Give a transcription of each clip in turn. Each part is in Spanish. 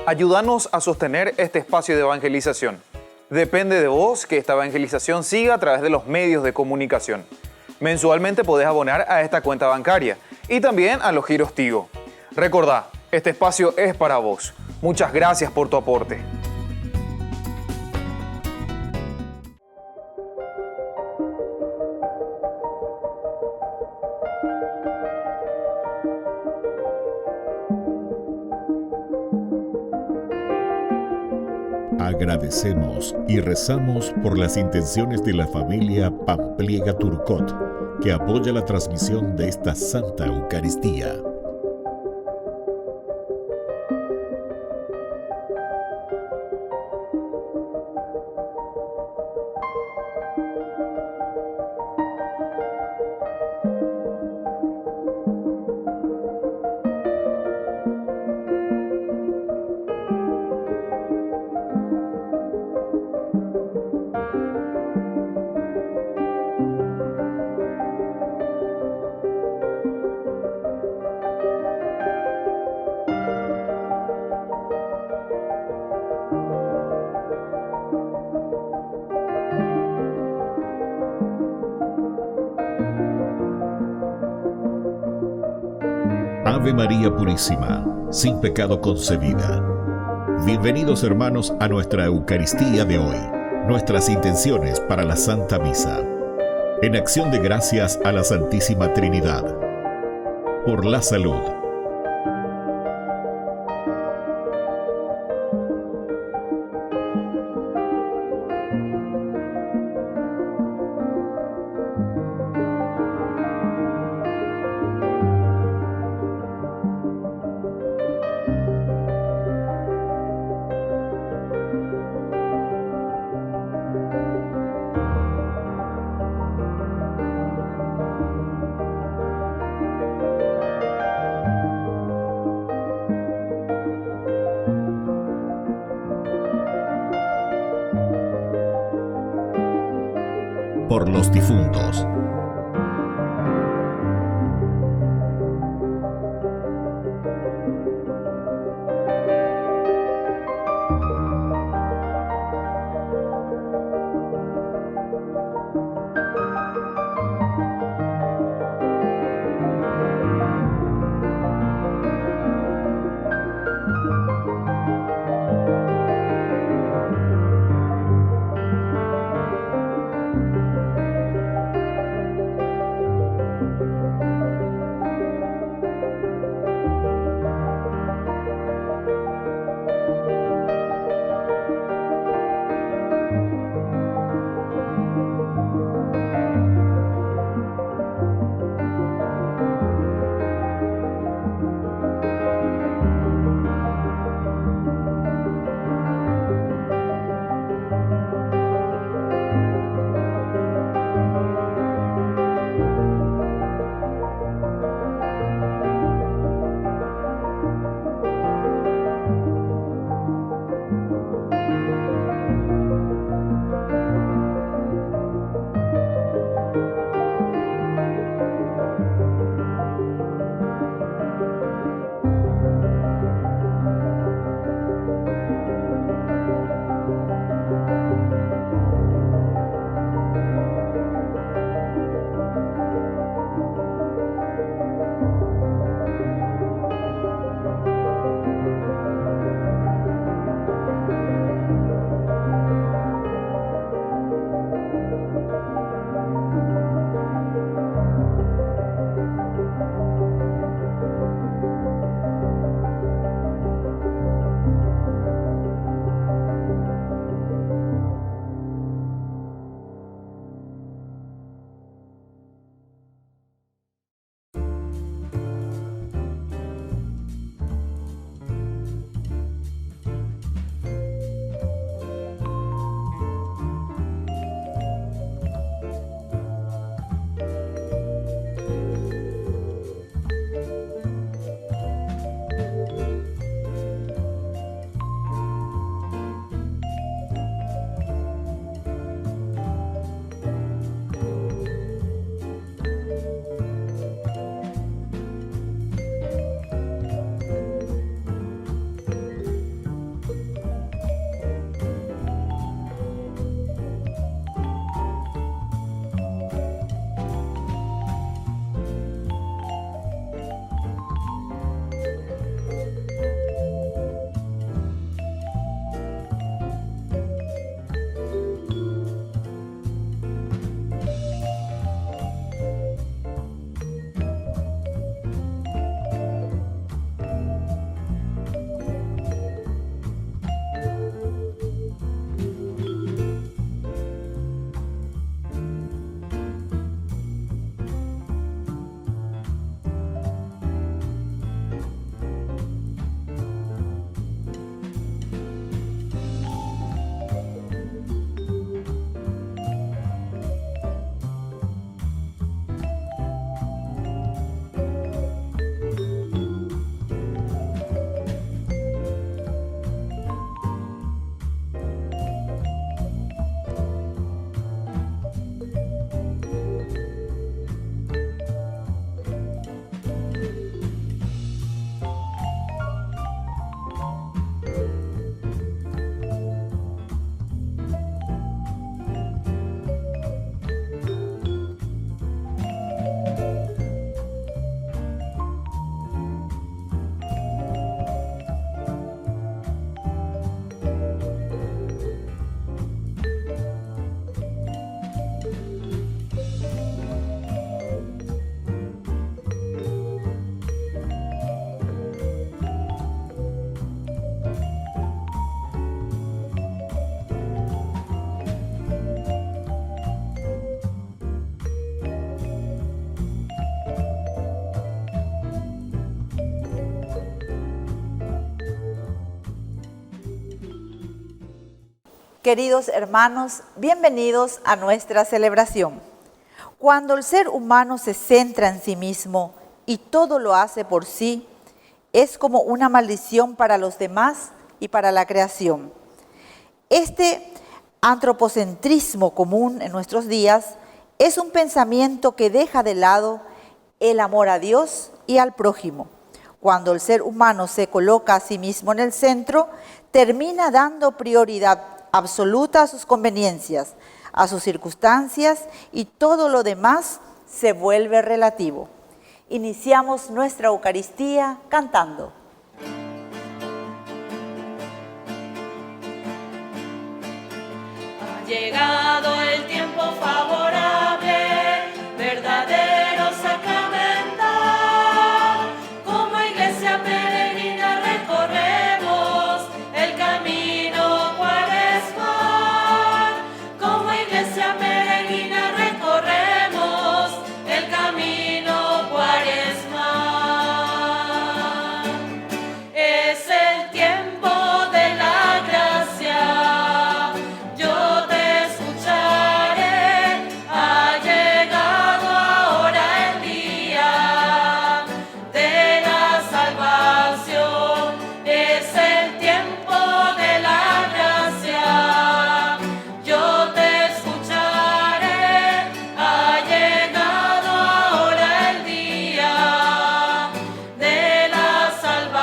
Ayúdanos a sostener este espacio de evangelización. Depende de vos que esta evangelización siga a través de los medios de comunicación. Mensualmente podés abonar a esta cuenta bancaria y también a los giros Tigo. Recordá, este espacio es para vos. Muchas gracias por tu aporte. Agradecemos y rezamos por las intenciones de la familia Pampliega Turcot, que apoya la transmisión de esta Santa Eucaristía. Ave María Purísima, sin pecado concebida. Bienvenidos hermanos a nuestra Eucaristía de hoy, nuestras intenciones para la Santa Misa. En acción de gracias a la Santísima Trinidad. Por la salud. Por los difuntos. Queridos hermanos, bienvenidos a nuestra celebración. Cuando el ser humano se centra en sí mismo y todo lo hace por sí, es como una maldición para los demás y para la creación. Este antropocentrismo común en nuestros días es un pensamiento que deja de lado el amor a Dios y al prójimo. Cuando el ser humano se coloca a sí mismo en el centro, termina dando prioridad absoluta a sus conveniencias, a sus circunstancias, y todo lo demás se vuelve relativo. Iniciamos nuestra Eucaristía cantando. Ha llegado el tiempo favorable, verdadero sacramental. Como iglesia peregrina recorremos el camino cuaresmal. Como iglesia peregrina recorremos el camino cuaresmal. Es el tiempo de la gracia. Yo te escucharé, ha llegado ahora el día de la salvación. Es el tiempo de la gracia. Yo te escucharé, ha llegado ahora el día de la salvación.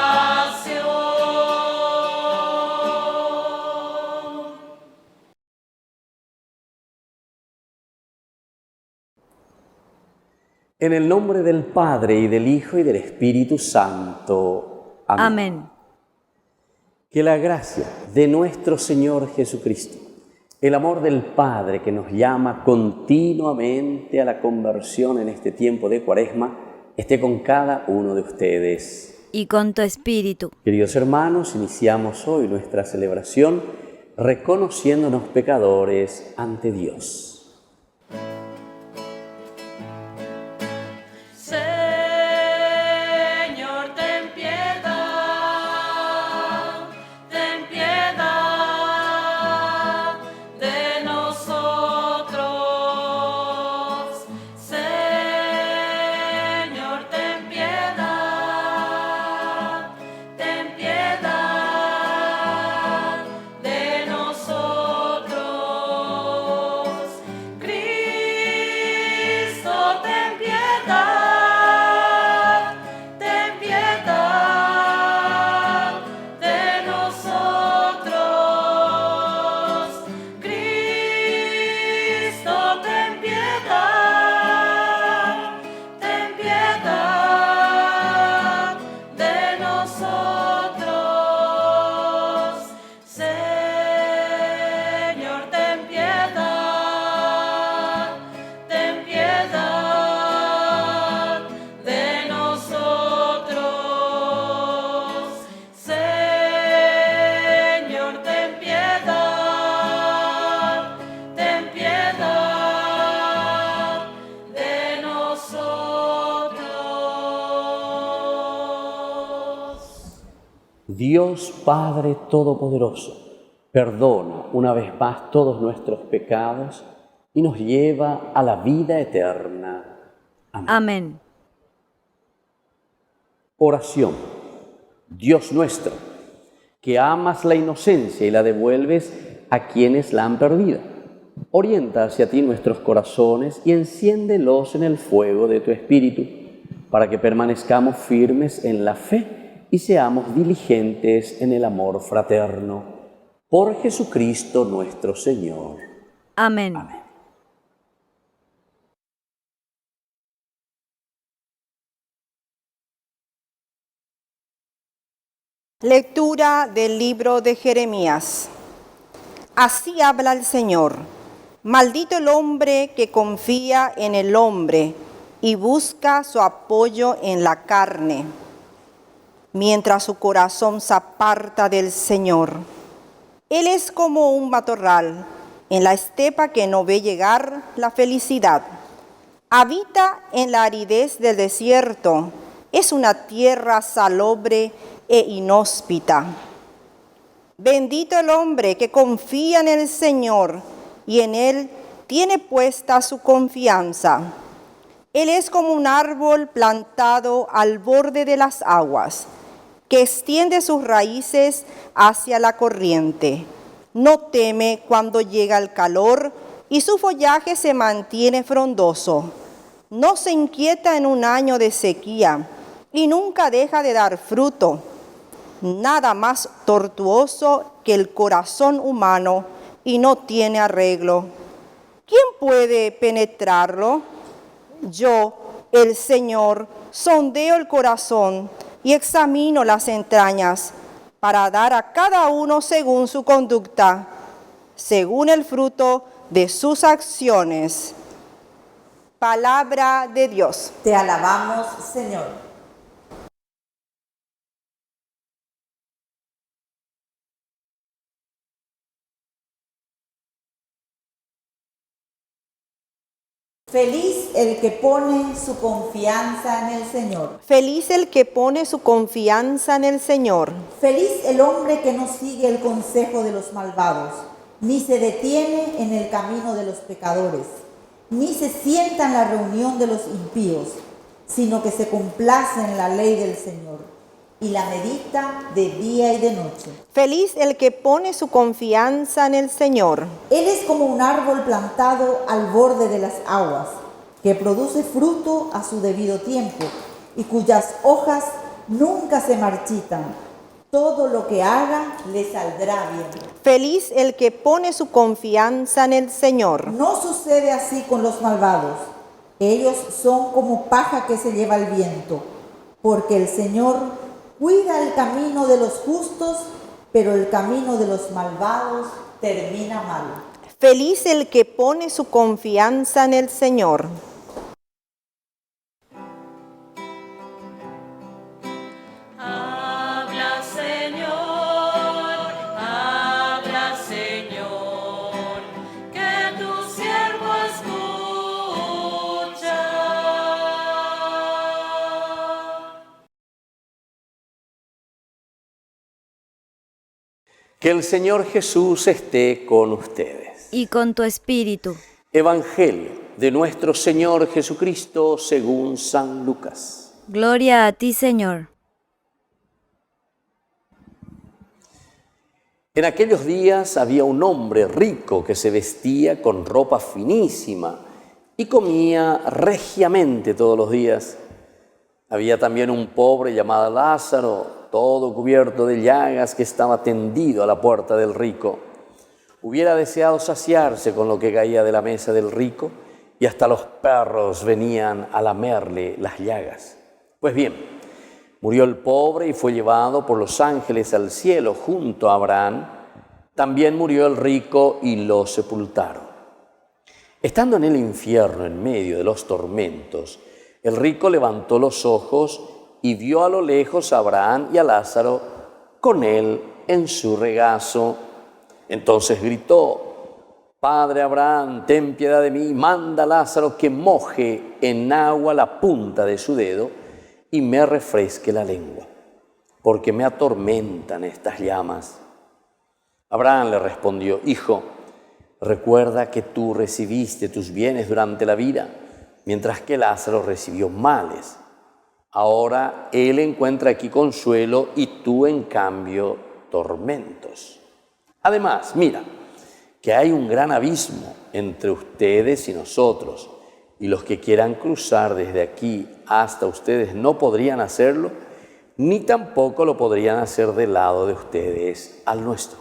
En el nombre del Padre, y del Hijo, y del Espíritu Santo. Amén. Amén. Que la gracia de nuestro Señor Jesucristo, el amor del Padre que nos llama continuamente a la conversión en este tiempo de Cuaresma, esté con cada uno de ustedes. Y con tu espíritu. Queridos hermanos, iniciamos hoy nuestra celebración reconociéndonos pecadores ante Dios. Señor, ten piedad de nosotros. Señor, ten piedad de nosotros. Cristo, ten piedad. Ten piedad de nosotros. Cristo, ten piedad de nosotros. Señor, ten piedad de nosotros. Señor, ten piedad de nosotros. Dios Padre Todopoderoso, perdona una vez más todos nuestros pecados y nos lleva a la vida eterna. Amén. Amén. Oración. Dios nuestro, que amas la inocencia y la devuelves a quienes la han perdido, orienta hacia ti nuestros corazones y enciéndelos en el fuego de tu Espíritu, para que permanezcamos firmes en la fe y seamos diligentes en el amor fraterno. Por Jesucristo nuestro Señor. Amén. Amén. Lectura del libro de Jeremías. Así habla el Señor. Maldito el hombre que confía en el hombre y busca su apoyo en la carne, mientras su corazón se aparta del Señor. Él es como un matorral en la estepa que no ve llegar la felicidad. Habita en la aridez del desierto. Es una tierra salobre e inhóspita. Bendito el hombre que confía en el Señor y en Él tiene puesta su confianza. Él es como un árbol plantado al borde de las aguas, que extiende sus raíces hacia la corriente. No teme cuando llega el calor y su follaje se mantiene frondoso. No se inquieta en un año de sequía y nunca deja de dar fruto. Nada más tortuoso que el corazón humano y no tiene arreglo. ¿Quién puede penetrarlo? Yo, el Señor, sondeo el corazón y examino las entrañas para dar a cada uno según su conducta, según el fruto de sus acciones. Palabra de Dios. Te alabamos, Señor. Feliz el que pone su confianza en el Señor. Feliz el que pone su confianza en el Señor. Feliz el hombre que no sigue el consejo de los malvados, ni se detiene en el camino de los pecadores, ni se sienta en la reunión de los impíos, sino que se complace en la ley del Señor y la medita de día y de noche. Feliz el que pone su confianza en el Señor. Él es como un árbol plantado al borde de las aguas, que produce fruto a su debido tiempo y cuyas hojas nunca se marchitan. Todo lo que haga le saldrá bien. Feliz el que pone su confianza en el Señor. No sucede así con los malvados. Ellos son como paja que se lleva el viento, porque el Señor cuida el camino de los justos, pero el camino de los malvados termina mal. Feliz el que pone su confianza en el Señor. Habla, Señor, que tu siervo escucha. Que el Señor Jesús esté con ustedes. Y con tu espíritu. Evangelio de nuestro Señor Jesucristo según San Lucas. Gloria a ti, Señor. En aquellos días había un hombre rico que se vestía con ropa finísima y comía regiamente todos los días. Había también un pobre llamado Lázaro, todo cubierto de llagas, que estaba tendido a la puerta del rico. Hubiera deseado saciarse con lo que caía de la mesa del rico, y hasta los perros venían a lamerle las llagas. Pues bien, murió el pobre y fue llevado por los ángeles al cielo junto a Abraham. También murió el rico y lo sepultaron. Estando en el infierno, en medio de los tormentos, el rico levantó los ojos y vio a lo lejos a Abraham y a Lázaro con él en su regazo. Entonces gritó: Padre Abraham, ten piedad de mí, manda a Lázaro que moje en agua la punta de su dedo y me refresque la lengua, porque me atormentan estas llamas. Abraham le respondió: Hijo, recuerda que tú recibiste tus bienes durante la vida, mientras que Lázaro recibió males. Ahora él encuentra aquí consuelo y tú, en cambio, tormentos. Además, mira, que hay un gran abismo entre ustedes y nosotros, y los que quieran cruzar desde aquí hasta ustedes no podrían hacerlo, ni tampoco lo podrían hacer del lado de ustedes al nuestro.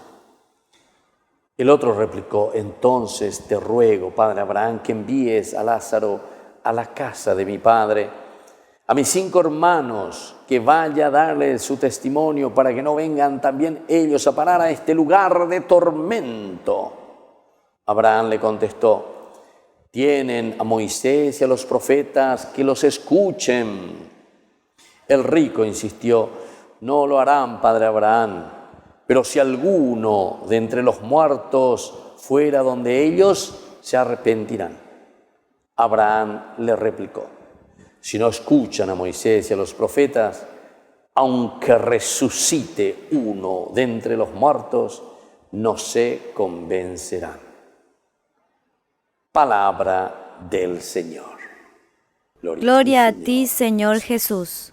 El otro replicó: Entonces te ruego, padre Abraham, que envíes a Lázaro a la casa de mi padre, a mis 5 hermanos, que vaya a darles su testimonio para que no vengan también ellos a parar a este lugar de tormento. Abraham le contestó: Tienen a Moisés y a los profetas, que los escuchen. El rico insistió: No lo harán, padre Abraham, pero si alguno de entre los muertos fuera donde ellos, se arrepentirán. Abraham le replicó: Si no escuchan a Moisés y a los profetas, aunque resucite uno de entre los muertos, no se convencerán. Palabra del Señor. Gloria a ti, Señor Jesús.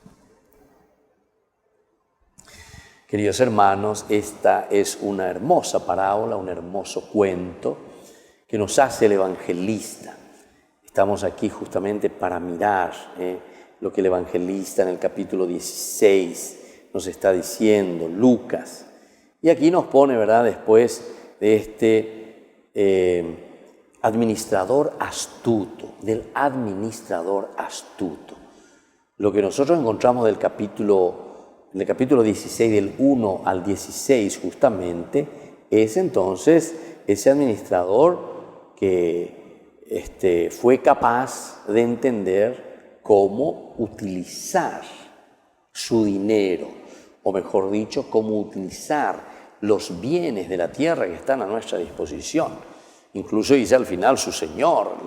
Queridos hermanos, esta es una hermosa parábola, un hermoso cuento que nos hace el evangelista. Estamos aquí justamente para mirar lo que el evangelista en el capítulo 16 nos está diciendo, Lucas. Y aquí nos pone, ¿verdad?, después de este administrador astuto, del administrador astuto. Lo que nosotros encontramos en el capítulo 16, del 1 al 16 justamente, es entonces ese administrador que fue capaz de entender cómo utilizar su dinero, o mejor dicho, cómo utilizar los bienes de la tierra que están a nuestra disposición. Incluso dice al final su señor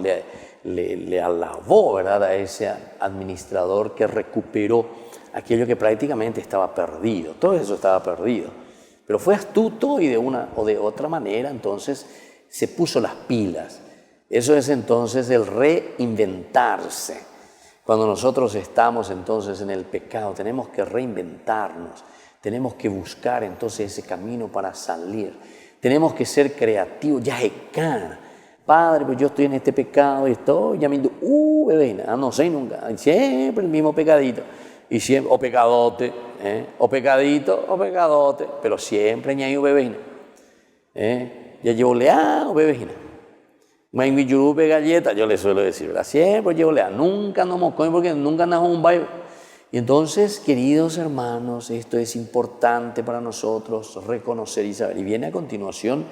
le alabó, ¿verdad?, a ese administrador que recuperó aquello que prácticamente estaba perdido. Todo eso estaba perdido. Pero fue astuto y de una o de otra manera entonces se puso las pilas. Eso es entonces el reinventarse. Cuando nosotros estamos entonces en el pecado, tenemos que reinventarnos. Tenemos que buscar entonces ese camino para salir. Tenemos que ser creativos. Ya está. Padre, pues yo estoy en este pecado y estoy llamando, bebé, no sé nunca. Siempre el mismo pecadito. Y siempre, o pecadote, o pecadito, o pecadote. Pero siempre ñayo bebé. Ya llevo lea o bebé. Maingui yurupe galleta, yo le suelo decir, ¿verdad? Siempre llevo lea. Nunca no moscoy porque nunca najo un baile. Y entonces, queridos hermanos, esto es importante para nosotros reconocer y saber. Y viene a continuación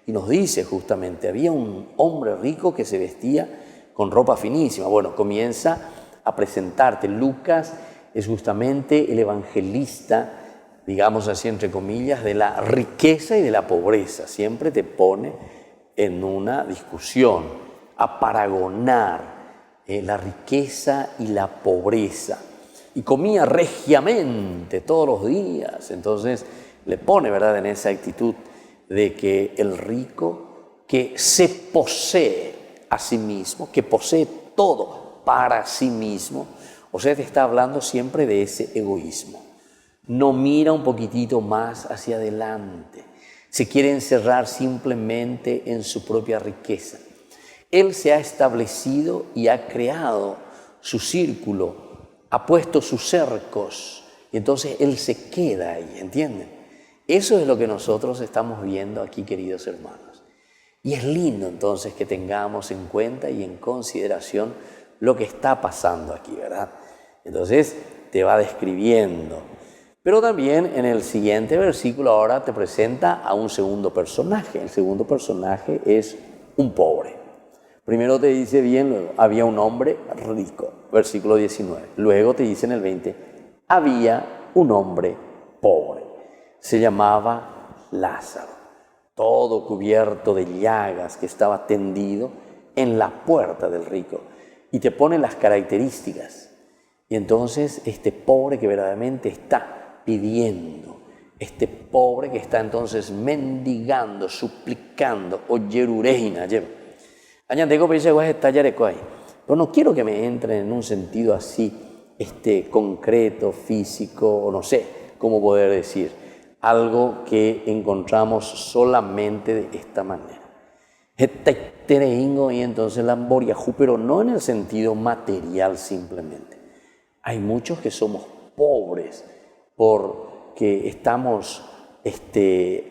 y nos dice justamente, había un hombre rico que se vestía con ropa finísima. Bueno, comienza a presentarte. Lucas es justamente el evangelista, digamos así entre comillas, de la riqueza y de la pobreza. Siempre te pone en una discusión, a paragonar la riqueza y la pobreza. Y comía regiamente todos los días. Entonces le pone, ¿verdad?, en esa actitud de que el rico que se posee a sí mismo, que posee todo para sí mismo, o sea, te está hablando siempre de ese egoísmo. No mira un poquitito más hacia adelante. Se quiere encerrar simplemente en su propia riqueza. Él se ha establecido y ha creado su círculo, ha puesto sus cercos y entonces él se queda ahí, ¿entienden? Eso es lo que nosotros estamos viendo aquí, queridos hermanos. Y es lindo entonces que tengamos en cuenta y en consideración lo que está pasando aquí, ¿verdad? Entonces te va describiendo. Pero también en el siguiente versículo ahora te presenta a un segundo personaje. El segundo personaje es un pobre. Primero te dice bien, luego, había un hombre rico, versículo 19. Luego te dice en el 20, había un hombre pobre. Se llamaba Lázaro, todo cubierto de llagas, que estaba tendido en la puerta del rico. Y te pone las características. Y entonces este pobre que verdaderamente está pidiendo, este pobre que está entonces mendigando, suplicando, oyerureina, pero no quiero que me entren en un sentido así, concreto, físico, o no sé cómo poder decir, algo que encontramos solamente de esta manera. Y entonces la pero no en el sentido material simplemente. Hay muchos que somos pobres porque estamos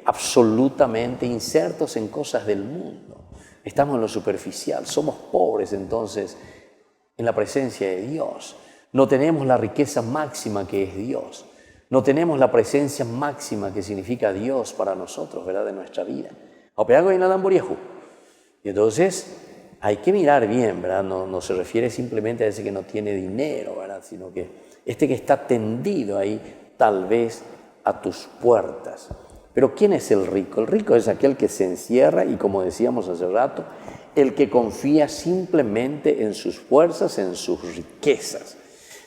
absolutamente insertos en cosas del mundo. Estamos en lo superficial, somos pobres entonces en la presencia de Dios. No tenemos la riqueza máxima que es Dios. No tenemos la presencia máxima que significa Dios para nosotros, ¿verdad?, de nuestra vida. Y entonces hay que mirar bien, ¿verdad? No se refiere simplemente a ese que no tiene dinero, ¿verdad?, sino que que está tendido ahí tal vez a tus puertas. Pero ¿quién es el rico? El rico es aquel que se encierra y, como decíamos hace rato, el que confía simplemente en sus fuerzas, en sus riquezas.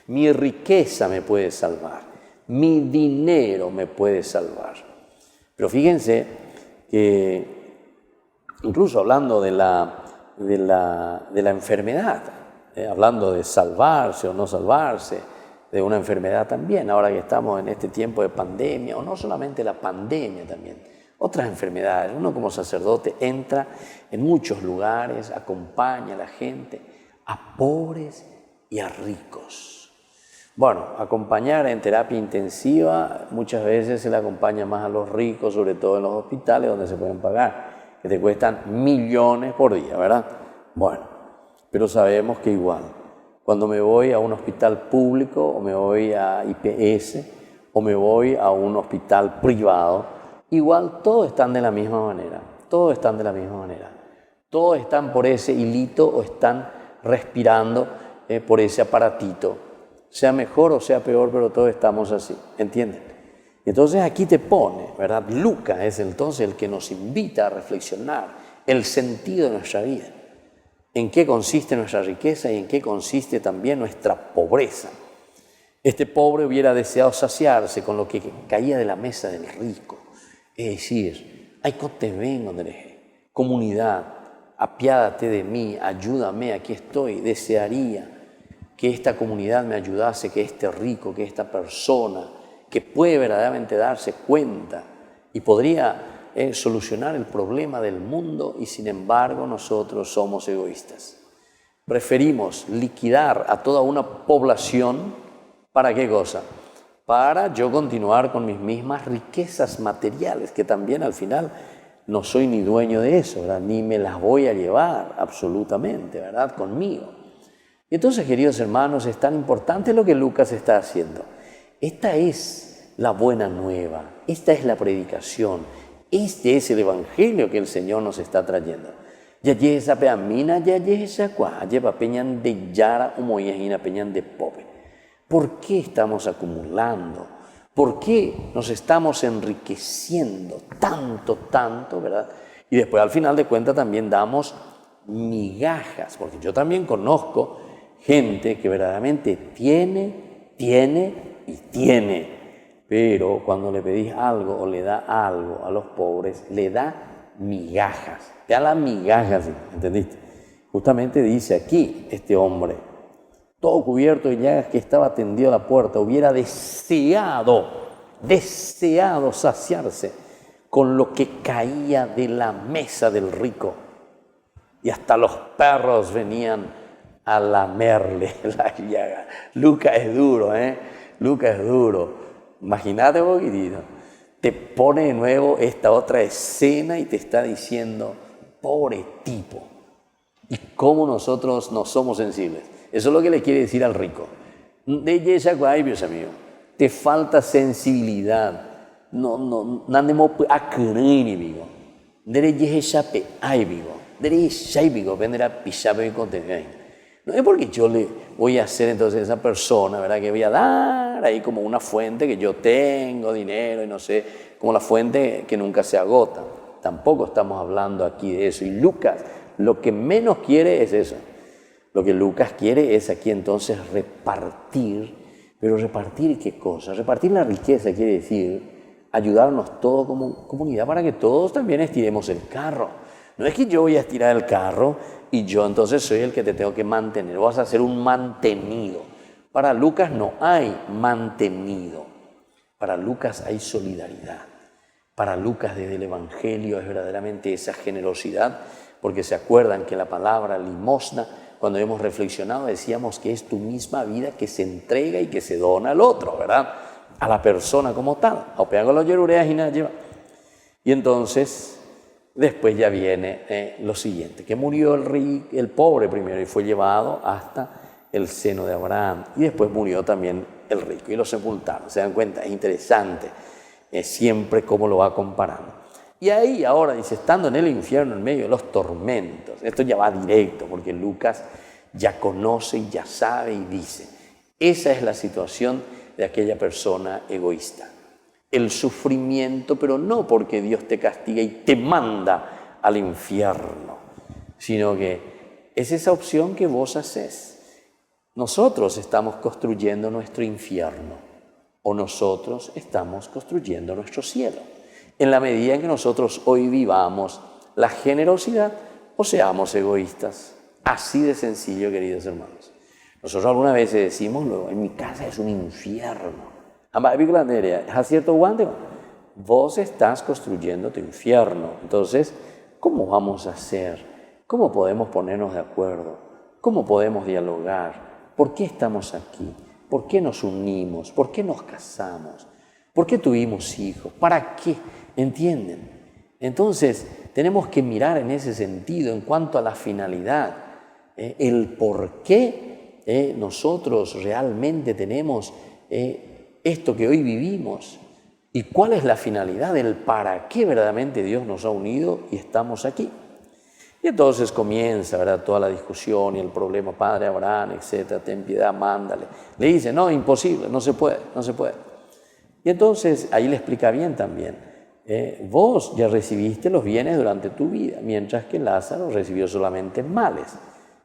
Mi riqueza me puede salvar. mi dinero me puede salvar. Pero fíjense que incluso hablando de la enfermedad, hablando de salvarse o no salvarse, de una enfermedad también, ahora que estamos en este tiempo de pandemia, o no solamente la pandemia también, otras enfermedades. Uno como sacerdote entra en muchos lugares, acompaña a la gente, a pobres y a ricos. Bueno, acompañar en terapia intensiva muchas veces se le acompaña más a los ricos, sobre todo en los hospitales donde se pueden pagar, que te cuestan millones por día, ¿verdad? Bueno, pero sabemos que igual, cuando me voy a un hospital público o me voy a IPS o me voy a un hospital privado, igual todos están de la misma manera, todos están de la misma manera. Todos están por ese hilito o están respirando por ese aparatito. Sea mejor o sea peor, pero todos estamos así, ¿entienden? Entonces aquí te pone, ¿verdad? Lucas es entonces el que nos invita a reflexionar el sentido de nuestra vida. En qué consiste nuestra riqueza y en qué consiste también nuestra pobreza. Este pobre hubiera deseado saciarse con lo que caía de la mesa del rico. Es decir, ay, te vengo, comunidad, apiádate de mí, ayúdame, aquí estoy. Desearía que esta comunidad me ayudase, que este rico, que esta persona, que puede verdaderamente darse cuenta y podría solucionar el problema del mundo, y sin embargo nosotros somos egoístas. Preferimos liquidar a toda una población, ¿para qué cosa? Para yo continuar con mis mismas riquezas materiales, que también al final no soy ni dueño de eso, ¿verdad? Ni me las voy a llevar absolutamente, ¿verdad? Conmigo. Y entonces, queridos hermanos, es tan importante lo que Lucas está haciendo. Esta es la buena nueva, esta es la predicación, este es el evangelio que el Señor nos está trayendo. Yayesa peamina, yayesa kwa, lleva peñan de yara o moyajina peñan de pobre. ¿Por qué estamos acumulando? ¿Por qué nos estamos enriqueciendo tanto, verdad? Y después al final de cuentas también damos migajas, porque yo también conozco gente que verdaderamente tiene, pero cuando le pedís algo o le da algo a los pobres, le da migajas, te da las migajas, ¿entendiste? Justamente dice aquí este hombre, todo cubierto de llagas, que estaba tendido a la puerta, hubiera deseado saciarse con lo que caía de la mesa del rico, y hasta los perros venían a lamerle la llaga. Lucas es duro, Lucas es duro. Imagínate un poquitito, te pone de nuevo esta otra escena y te está diciendo, pobre tipo. Y cómo nosotros no somos sensibles. Eso es lo que le quiere decir al rico. De ella, Dios mío, te falta no es porque yo le voy a hacer entonces a esa persona, ¿verdad? Que voy a dar ahí como una fuente que yo tengo, dinero y no sé, como la fuente que nunca se agota. Tampoco estamos hablando aquí de eso. Y Lucas lo que menos quiere es eso. Lo que Lucas quiere es aquí entonces repartir. Pero repartir ¿qué cosa? Repartir la riqueza quiere decir ayudarnos todos como comunidad para que todos también estiremos el carro. No es que yo voy a estirar el carro y yo entonces soy el que te tengo que mantener. Vas a ser un mantenido. Para Lucas no hay mantenido. Para Lucas hay solidaridad. Para Lucas desde el Evangelio es verdaderamente esa generosidad, porque se acuerdan que la palabra limosna, cuando hemos reflexionado, decíamos que es tu misma vida que se entrega y que se dona al otro, ¿verdad? A la persona como tal. Y entonces después ya viene lo siguiente, que murió el pobre primero y fue llevado hasta el seno de Abraham. Y después murió también el rico y lo sepultaron. ¿Se dan cuenta? Es interesante siempre cómo lo va comparando. Y ahí ahora dice, estando en el infierno en medio de los tormentos. Esto ya va directo porque Lucas ya conoce y ya sabe y dice, esa es la situación de aquella persona egoísta. El sufrimiento, pero no porque Dios te castiga y te manda al infierno, sino que es esa opción que vos haces. Nosotros estamos construyendo nuestro infierno o nosotros estamos construyendo nuestro cielo. En la medida en que nosotros hoy vivamos la generosidad o seamos egoístas. Así de sencillo, queridos hermanos. Nosotros algunas veces decimos, en mi casa es un infierno. ¿Es cierto, Wanda? Vos estás construyendo tu infierno. Entonces, ¿cómo vamos a hacer? ¿Cómo podemos ponernos de acuerdo? ¿Cómo podemos dialogar? ¿Por qué estamos aquí? ¿Por qué nos unimos? ¿Por qué nos casamos? ¿Por qué tuvimos hijos? ¿Para qué? ¿Entienden? Entonces, tenemos que mirar en ese sentido en cuanto a la finalidad, el por qué nosotros realmente tenemos esto que hoy vivimos y cuál es la finalidad, el para qué verdaderamente Dios nos ha unido y estamos aquí. Y entonces comienza, ¿verdad?, toda la discusión y el problema, Padre Abraham, etcétera, ten piedad, mándale. Le dice, no, imposible, no se puede, no se puede. Y entonces ahí le explica bien también, vos ya recibiste los bienes durante tu vida, mientras que Lázaro recibió solamente males.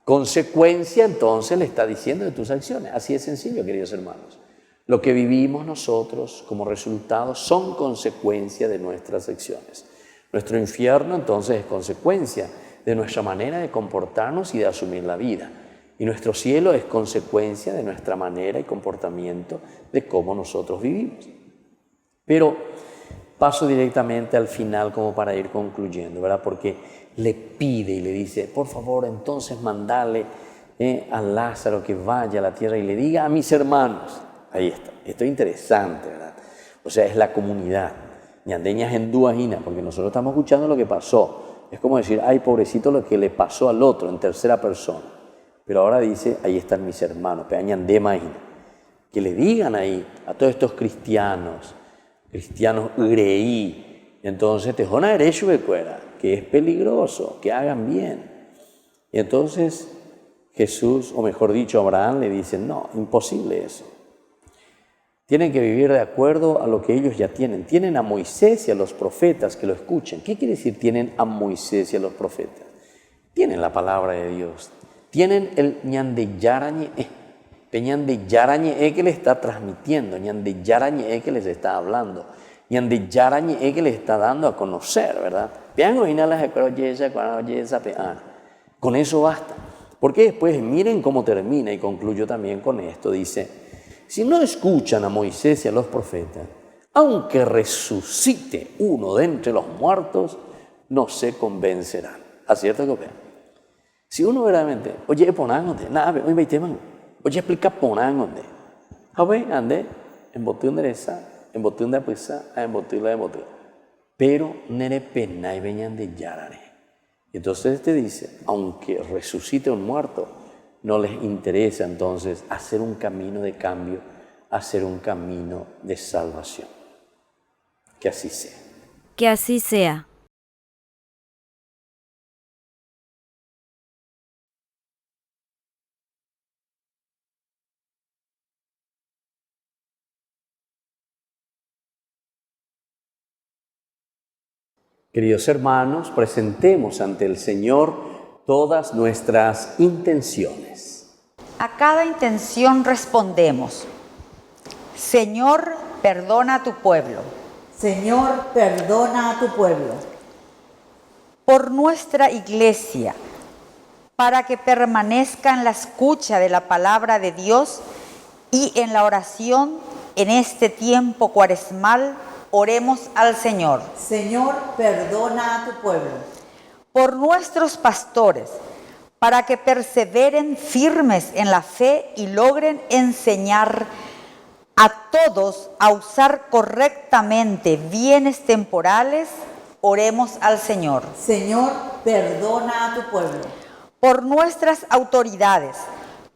Consecuencia, entonces, le está diciendo de tus acciones. Así de sencillo, queridos hermanos. Lo que vivimos nosotros como resultado son consecuencia de nuestras acciones. Nuestro infierno, entonces, es consecuencia de nuestra manera de comportarnos y de asumir la vida. Y nuestro cielo es consecuencia de nuestra manera y comportamiento de cómo nosotros vivimos. Pero paso directamente al final como para ir concluyendo, ¿verdad? Porque le pide y le dice, por favor, entonces mandale a Lázaro que vaya a la tierra y le diga a mis hermanos. Ahí está. Esto es interesante, ¿verdad? O sea, es la comunidad. Ñandeñas en duajina, porque nosotros estamos escuchando lo que pasó. Es como decir, ay, pobrecito lo que le pasó al otro en tercera persona. Pero ahora dice, ahí están mis hermanos, peñandé imagina. Que le digan ahí a todos estos cristianos greí, entonces te jona derecho de cuera, que es peligroso, que hagan bien. Y entonces Jesús, o mejor dicho, Abraham le dice, no, imposible eso. Tienen que vivir de acuerdo a lo que ellos ya tienen. Tienen a Moisés y a los profetas que lo escuchen. ¿Qué quiere decir tienen a Moisés y a los profetas? Tienen la palabra de Dios. Tienen el ñande yarañe, ñande yarañe que le está transmitiendo, ñande yarañe que les está hablando, ñande yarañe que les está dando a conocer, ¿verdad? Con eso basta. Porque después miren cómo termina y concluyo también con esto. Dice, si no escuchan a Moisés y a los profetas, aunque resucite uno de entre los muertos, no se convencerán. ¿Acierto que vean? Si uno verdaderamente, oye, ponándote, nada, oye, veiteman, oye, explica ponándote. A ver, ande, en botón de esa, en botón de apesa, en botón de botón. Pero nere pena y veñan de yarare. Y entonces te dice, aunque resucite un muerto, no les interesa entonces hacer un camino de cambio, hacer un camino de salvación. Que así sea. Que así sea. Queridos hermanos, presentemos ante el Señor todas nuestras intenciones. A cada intención respondemos, Señor, perdona a tu pueblo. Señor, perdona a tu pueblo. Por nuestra iglesia, para que permanezca en la escucha de la palabra de Dios y en la oración en este tiempo cuaresmal, oremos al Señor. Señor, perdona a tu pueblo. Por nuestros pastores, para que perseveren firmes en la fe y logren enseñar a todos a usar correctamente bienes temporales, oremos al Señor. Señor, perdona a tu pueblo. Por nuestras autoridades,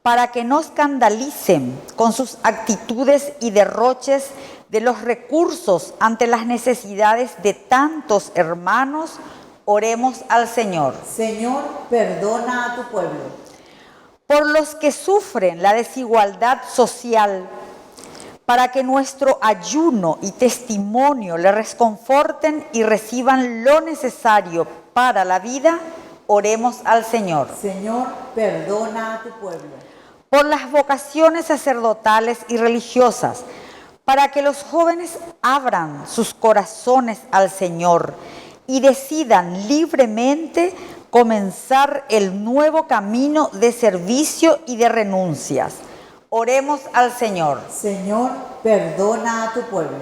para que no escandalicen con sus actitudes y derroches de los recursos ante las necesidades de tantos hermanos, oremos al Señor. Señor, perdona a tu pueblo. Por los que sufren la desigualdad social, para que nuestro ayuno y testimonio le reconforten y reciban lo necesario para la vida, oremos al Señor. Señor, perdona a tu pueblo. Por las vocaciones sacerdotales y religiosas, para que los jóvenes abran sus corazones al Señor y decidan libremente comenzar el nuevo camino de servicio y de renuncias. Oremos al Señor. Señor, perdona a tu pueblo.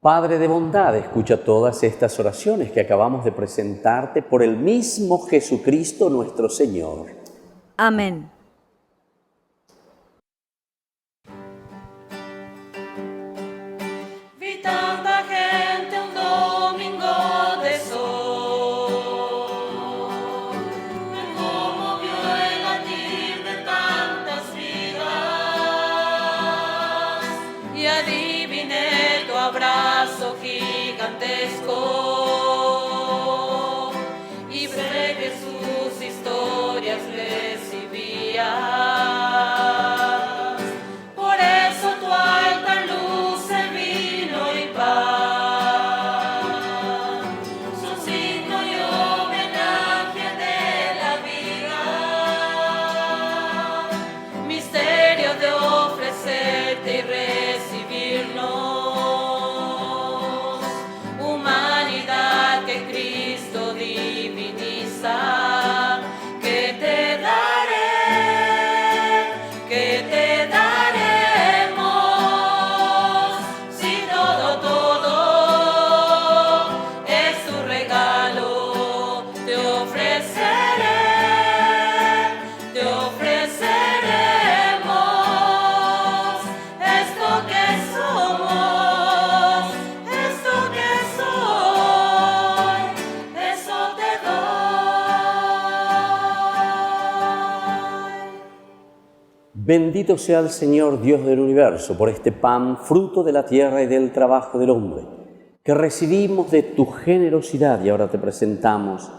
Padre de bondad, escucha todas estas oraciones que acabamos de presentarte por el mismo Jesucristo nuestro Señor. Amén. Vi tanta gente un domingo de sol, me conmovió el latir de tantas vidas y adiviné tu abrazo gigantesco y sé que sus historias recibías. Por eso tu alta luz se vino y paz, son signo y homenaje de la vida, misterio de ofrecerte y recibirnos, humanidad que Cristo diviniza, que te daremos, si todo es tu regalo, te ofreceremos esto que somos, esto que soy, eso te doy. Bendito sea el Señor Dios del universo por este pan, fruto de la tierra y del trabajo del hombre, que recibimos de tu generosidad y ahora te presentamos.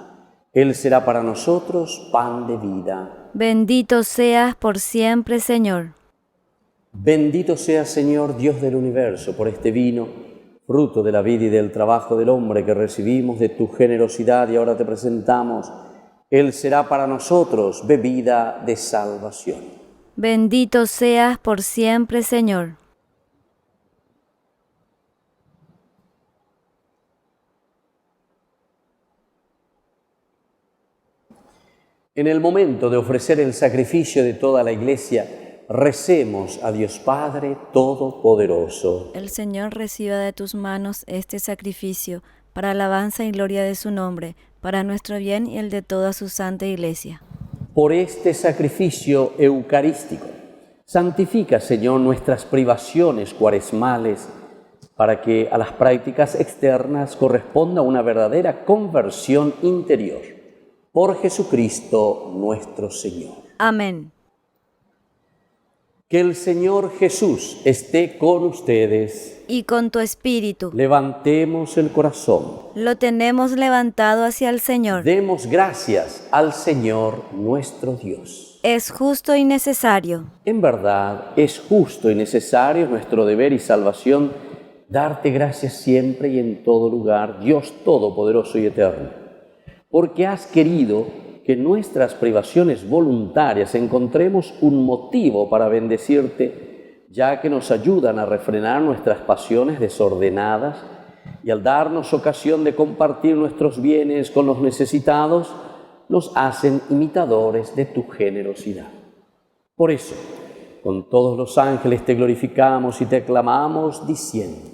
Él será para nosotros pan de vida. Bendito seas por siempre, Señor. Bendito sea, Señor Dios del universo, por este vino, fruto de la vida y del trabajo del hombre, que recibimos de tu generosidad y ahora te presentamos. Él será para nosotros bebida de salvación. Bendito seas por siempre, Señor. En el momento de ofrecer el sacrificio de toda la Iglesia, recemos a Dios Padre Todopoderoso. El Señor reciba de tus manos este sacrificio para alabanza y gloria de su nombre, para nuestro bien y el de toda su santa Iglesia. Por este sacrificio eucarístico, santifica, Señor, nuestras privaciones cuaresmales, para que a las prácticas externas corresponda una verdadera conversión interior. Por Jesucristo nuestro Señor. Amén. Que el Señor Jesús esté con ustedes. Y con tu espíritu. Levantemos el corazón. Lo tenemos levantado hacia el Señor. Demos gracias al Señor nuestro Dios. Es justo y necesario. En verdad, es justo y necesario, nuestro deber y salvación, darte gracias siempre y en todo lugar, Dios Todopoderoso y Eterno, porque has querido que en nuestras privaciones voluntarias encontremos un motivo para bendecirte, ya que nos ayudan a refrenar nuestras pasiones desordenadas y al darnos ocasión de compartir nuestros bienes con los necesitados, nos hacen imitadores de tu generosidad. Por eso, con todos los ángeles te glorificamos y te aclamamos diciendo: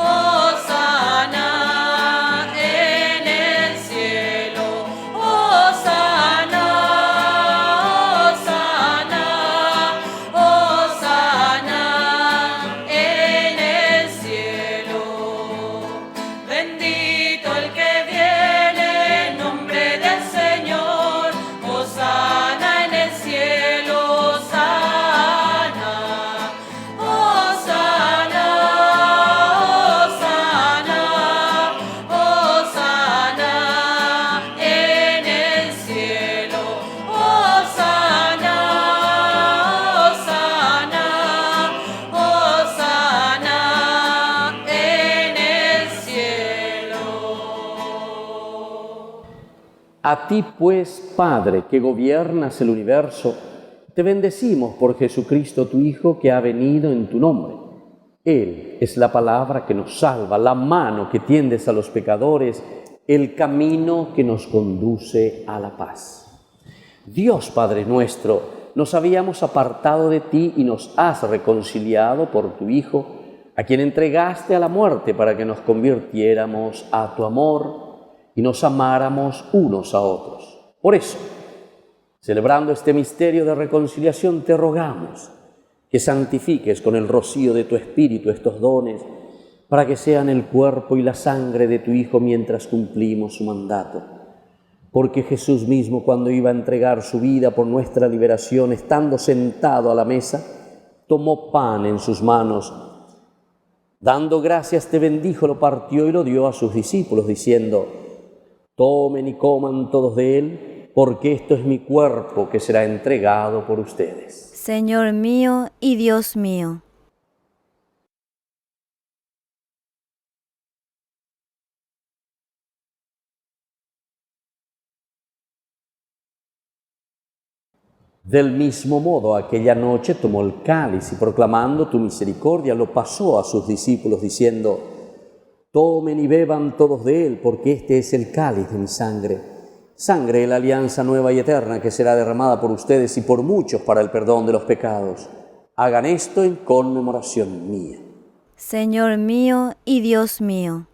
Hosana, A ti, pues, Padre, que gobiernas el universo, te bendecimos por Jesucristo, tu Hijo, que ha venido en tu nombre. Él es la palabra que nos salva, la mano que tiendes a los pecadores, el camino que nos conduce a la paz. Dios Padre nuestro, nos habíamos apartado de ti y nos has reconciliado por tu Hijo, a quien entregaste a la muerte para que nos convirtiéramos a tu amor y nos amáramos unos a otros. Por eso, celebrando este misterio de reconciliación, te rogamos que santifiques con el rocío de tu Espíritu estos dones, para que sean el cuerpo y la sangre de tu Hijo mientras cumplimos su mandato. Porque Jesús mismo, cuando iba a entregar su vida por nuestra liberación, estando sentado a la mesa, tomó pan en sus manos, dando gracias te bendijo, lo partió y lo dio a sus discípulos, diciendo: tomen y coman todos de él, porque esto es mi cuerpo que será entregado por ustedes. Señor mío y Dios mío. Del mismo modo, aquella noche tomó el cáliz y, proclamando tu misericordia, lo pasó a sus discípulos, diciendo: tomen y beban todos de él, porque este es el cáliz de mi sangre, sangre de la alianza nueva y eterna que será derramada por ustedes y por muchos para el perdón de los pecados. Hagan esto en conmemoración mía. Señor mío y Dios mío.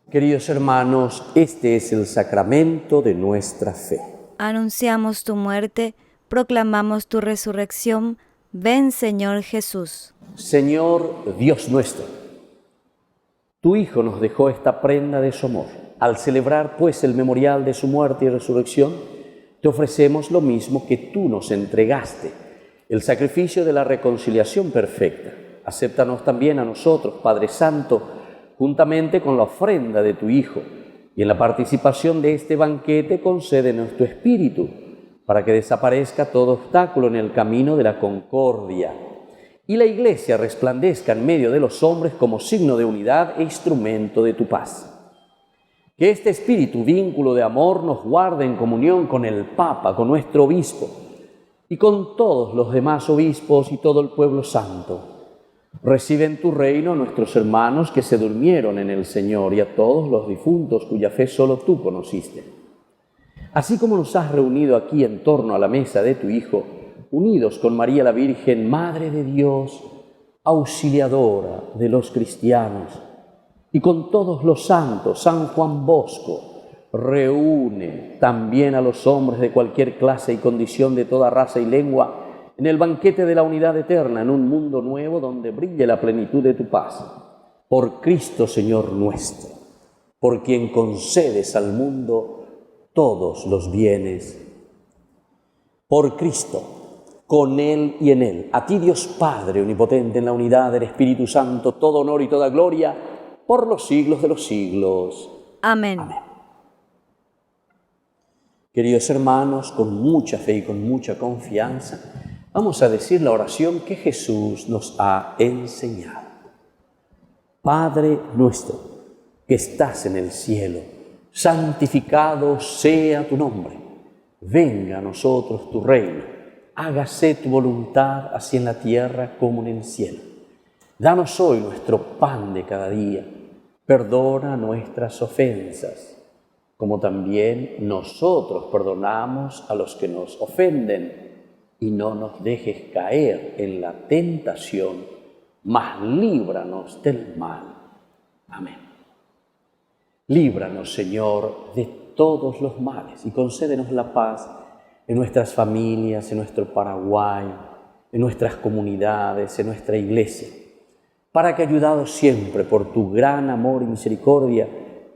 Queridos hermanos, este es el sacramento de nuestra fe. Anunciamos tu muerte, proclamamos tu resurrección. Ven, Señor Jesús. Señor Dios nuestro, tu Hijo nos dejó esta prenda de su amor. Al celebrar, pues, el memorial de su muerte y resurrección, te ofrecemos lo mismo que tú nos entregaste, el sacrificio de la reconciliación perfecta. Acéptanos también a nosotros, Padre Santo, juntamente con la ofrenda de tu Hijo, y en la participación de este banquete concédenos tu Espíritu, para que desaparezca todo obstáculo en el camino de la concordia, y la Iglesia resplandezca en medio de los hombres como signo de unidad e instrumento de tu paz. Que este Espíritu, vínculo de amor, nos guarde en comunión con el Papa, con nuestro obispo, y con todos los demás obispos y todo el pueblo santo. Recibe en tu reino a nuestros hermanos que se durmieron en el Señor y a todos los difuntos cuya fe solo tú conociste. Así como nos has reunido aquí en torno a la mesa de tu Hijo, unidos con María la Virgen, Madre de Dios, auxiliadora de los cristianos, y con todos los santos, San Juan Bosco, reúne también a los hombres de cualquier clase y condición, de toda raza y lengua, en el banquete de la unidad eterna, en un mundo nuevo donde brille la plenitud de tu paz. Por Cristo, Señor nuestro, por quien concedes al mundo todos los bienes. Por Cristo, con Él y en Él, a ti Dios Padre omnipotente, en la unidad del Espíritu Santo, todo honor y toda gloria, por los siglos de los siglos. Amén. Amén. Queridos hermanos, con mucha fe y con mucha confianza, vamos a decir la oración que Jesús nos ha enseñado. Padre nuestro, que estás en el cielo, santificado sea tu nombre. Venga a nosotros tu reino. Hágase tu voluntad, así en la tierra como en el cielo. Danos hoy nuestro pan de cada día. Perdona nuestras ofensas, como también nosotros perdonamos a los que nos ofenden. Y no nos dejes caer en la tentación, mas líbranos del mal. Amén. Líbranos, Señor, de todos los males y concédenos la paz en nuestras familias, en nuestro Paraguay, en nuestras comunidades, en nuestra iglesia, para que, ayudados siempre por tu gran amor y misericordia,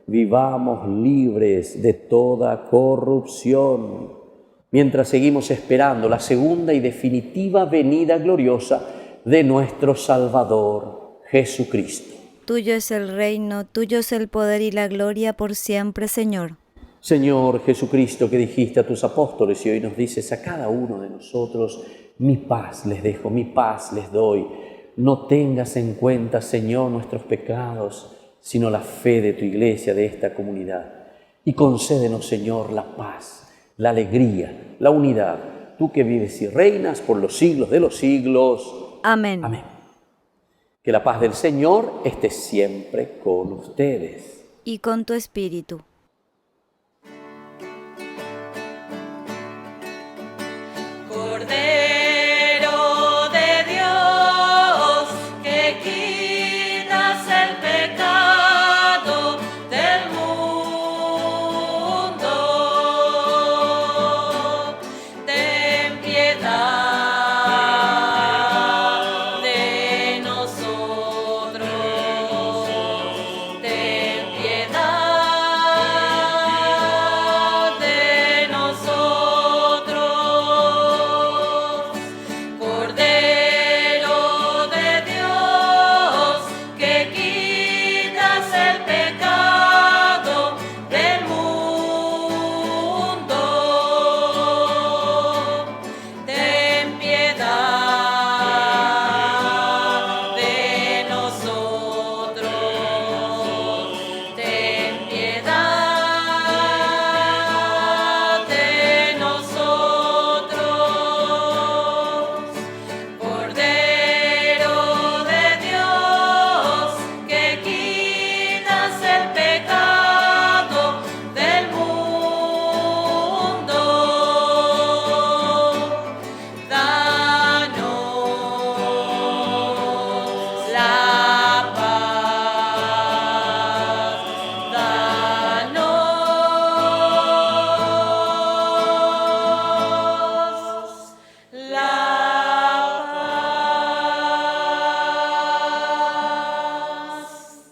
vivamos libres de toda corrupción, mientras seguimos esperando la segunda y definitiva venida gloriosa de nuestro Salvador Jesucristo. Tuyo es el reino, tuyo es el poder y la gloria por siempre, Señor. Señor Jesucristo, que dijiste a tus apóstoles y hoy nos dices a cada uno de nosotros, mi paz les dejo, mi paz les doy. No tengas en cuenta, Señor, nuestros pecados, sino la fe de tu iglesia, de esta comunidad. Y concédenos, Señor, la paz, la alegría, la unidad. Tú que vives y reinas por los siglos de los siglos. Amén. Amén. Que la paz del Señor esté siempre con ustedes. Y con tu espíritu. Cordero de Dios, que quitas el pecado del mundo, ten piedad de nosotros, ten piedad de nosotros. Cordero de Dios, que quitas el pecado del mundo, ten piedad de nosotros, ten piedad de nosotros. Cordero de Dios, que quitas el pecado del mundo, danos la paz, danos la paz.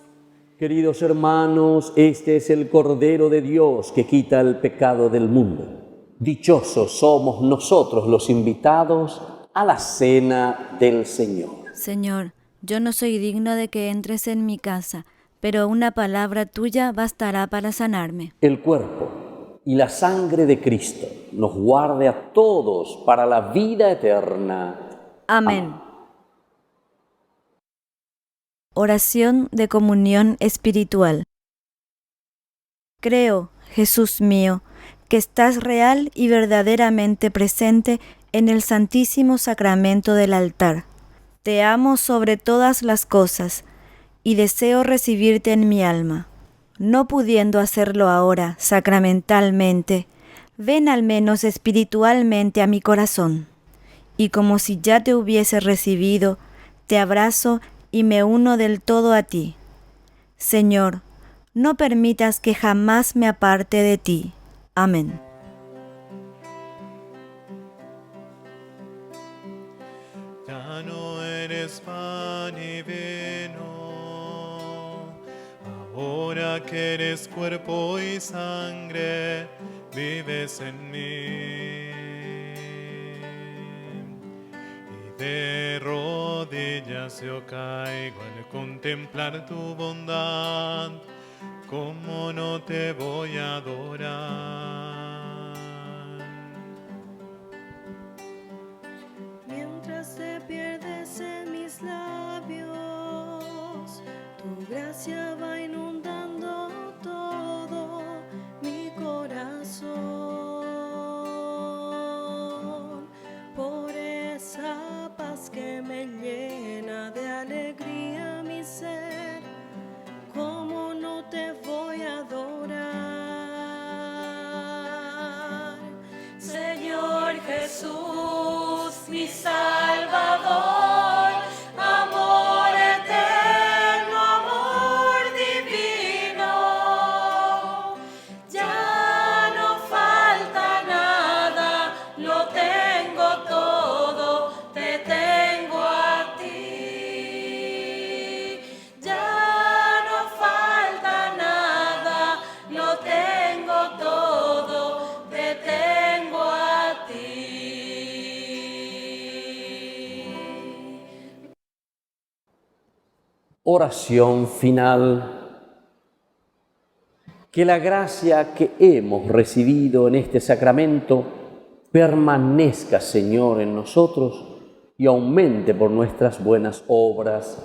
Queridos hermanos, este es el Cordero de Dios que quita el pecado del mundo. Dichosos somos nosotros los invitados a la cena del Señor. Señor, yo no soy digno de que entres en mi casa, pero una palabra tuya bastará para sanarme. El cuerpo y la sangre de Cristo nos guarde a todos para la vida eterna. Amén. Oración de comunión espiritual. Creo, Jesús mío, que estás real y verdaderamente presente en el Santísimo Sacramento del altar. Te amo sobre todas las cosas y deseo recibirte en mi alma. No pudiendo hacerlo ahora sacramentalmente, ven al menos espiritualmente a mi corazón. Y como si ya te hubiese recibido, te abrazo y me uno del todo a ti. Señor, no permitas que jamás me aparte de ti. Amén. Ya no eres pan y vino, ahora que eres cuerpo y sangre, vives en mí. Y de rodillas yo caigo al contemplar tu bondad, ¿cómo no te voy a adorar? Mientras te pierdes en mis labios, tu gracia va inundando todo mi corazón. Por esa paz que me llena de alegría mi ser, ¿cómo no te voy a adorar? Señor Jesús, mi Salvador, amor eterno, amor divino, ya no falta nada, lo tengo todo, te tengo a ti. Ya no falta nada, lo tengo todo, te tengo a ti. Oración final. Que la gracia que hemos recibido en este sacramento permanezca, Señor, en nosotros y aumente por nuestras buenas obras,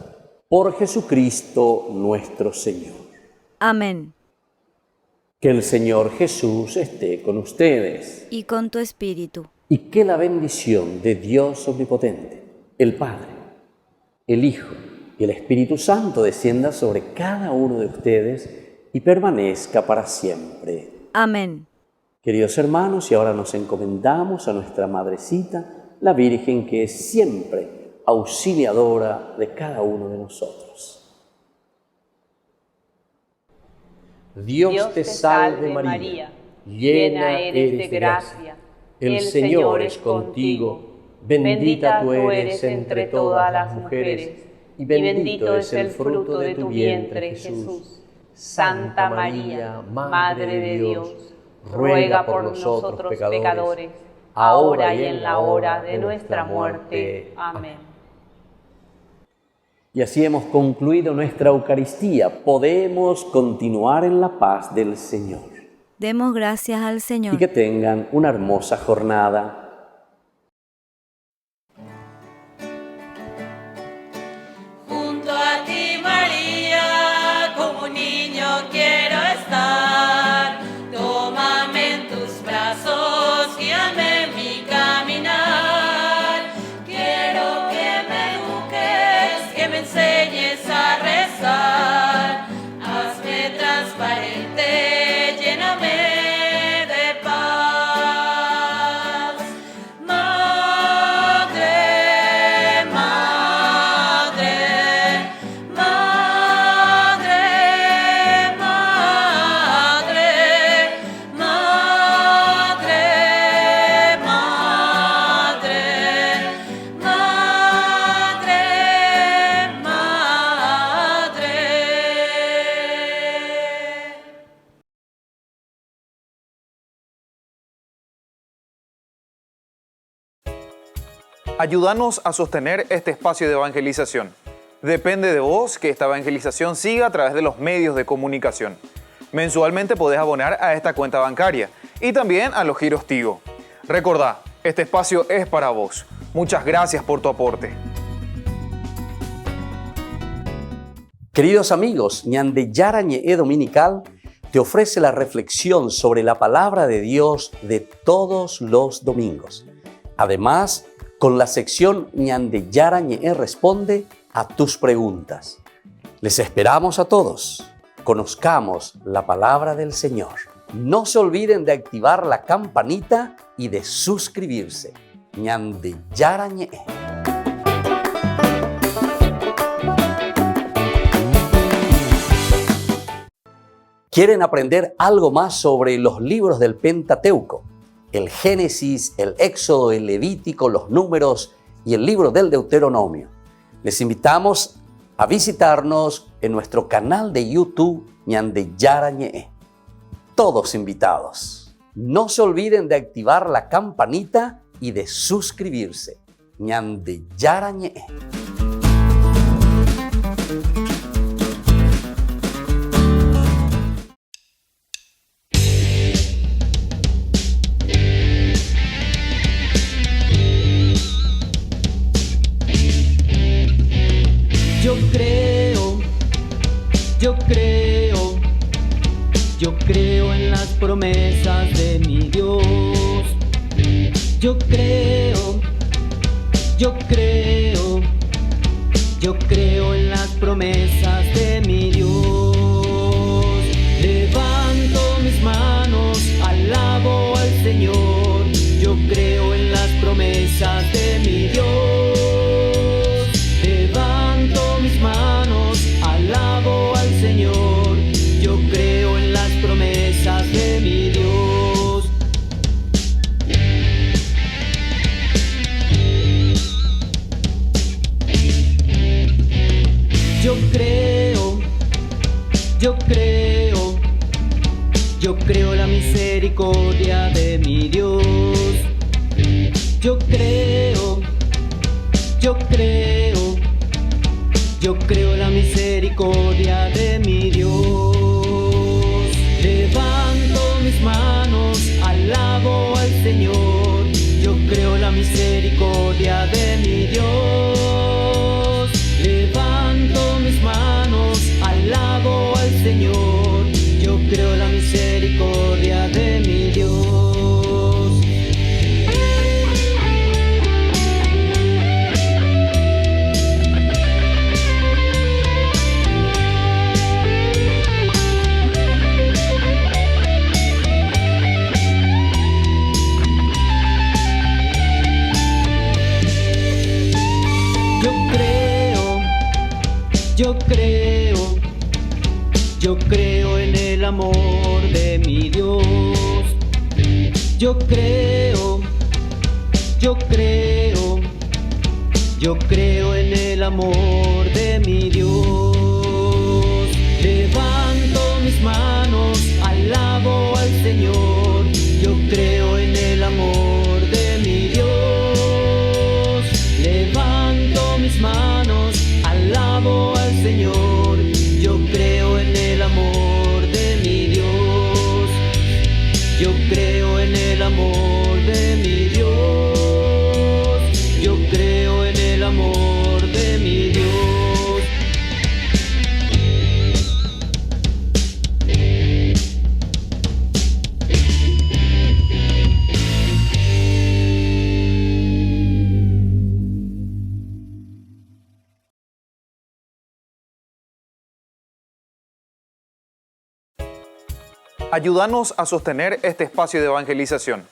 por Jesucristo nuestro Señor. Amén. Que el Señor Jesús esté con ustedes. Y con tu espíritu. Y que la bendición de Dios Omnipotente, el Padre, el Hijo y el Espíritu Santo descienda sobre cada uno de ustedes y permanezca para siempre. Amén. Queridos hermanos, y ahora nos encomendamos a nuestra Madrecita, la Virgen, que es siempre auxiliadora de cada uno de nosotros. Dios te salve María, llena eres de gracia, el Señor es contigo, bendita tú eres entre todas las mujeres, y bendito es el fruto de tu vientre, Jesús. Santa María, Madre de Dios, ruega por nosotros pecadores, ahora y en la hora de nuestra muerte. Amén. Y así hemos concluido nuestra Eucaristía. Podemos continuar en la paz del Señor. Demos gracias al Señor. Y que tengan una hermosa jornada. Junto a ti, María, como un niño quiero estar. Tómame en tus brazos, guíame en mi caminar. Quiero que me eduques, que me enseñes a rezar. Hazme transparente, lléname de paz. Madre, madre, madre, madre, madre, madre, madre, madre. Ayúdanos a sostener este espacio de evangelización. Depende de vos que esta evangelización siga a través de los medios de comunicación. Mensualmente podés abonar a esta cuenta bancaria y también a los giros Tigo. Recordá, este espacio es para vos. Muchas gracias por tu aporte. Queridos amigos, Ñande Yarañe Dominical te ofrece la reflexión sobre la palabra de Dios de todos los domingos. Además, con la sección Ñande Yarañe responde a tus preguntas. Les esperamos a todos. Conozcamos la palabra del Señor. No se olviden de activar la campanita y de suscribirse. Ñande Yarañe. ¿Quieren aprender algo más sobre los libros del Pentateuco? El Génesis, el Éxodo, el Levítico, los Números y el libro del Deuteronomio. Les invitamos a visitarnos en nuestro canal de YouTube Ñande Yarañe. Todos invitados. No se olviden de activar la campanita y de suscribirse. Ñande Yarañe. Yo creo en las promesas de mi Dios. Yo creo en las promesas de mi Dios. Levanto mis manos, alabo al Señor. Yo creo en las promesas de mi Dios. Levanto mis manos, alabo al Señor. Yo creo en las promesas de mi Dios. Yo creo la misericordia de mi Dios. Yo creo la misericordia de mi Dios. misericordia de mi Dios. Levanto mis manos, alabo al Señor. Yo creo en la misericordia de mi Dios. Yo creo en el amor de mi Dios. Yo creo en el amor de mi Dios. Levanto mis manos, alabo al Señor. Yo creo en el amor de mi Dios. Levanto mis manos, alabo al Señor. Yo creo en el amor de mi Dios. Yo creo en el amor de mi Dios. Yo creo en el amor de mi Dios. Ayúdanos a sostener este espacio de evangelización.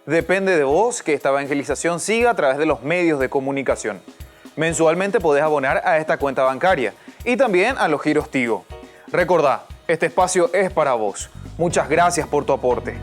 Depende de vos que esta evangelización siga a través de los medios de comunicación. Mensualmente podés abonar a esta cuenta bancaria y también a los giros Tigo. Recordá, este espacio es para vos. Muchas gracias por tu aporte.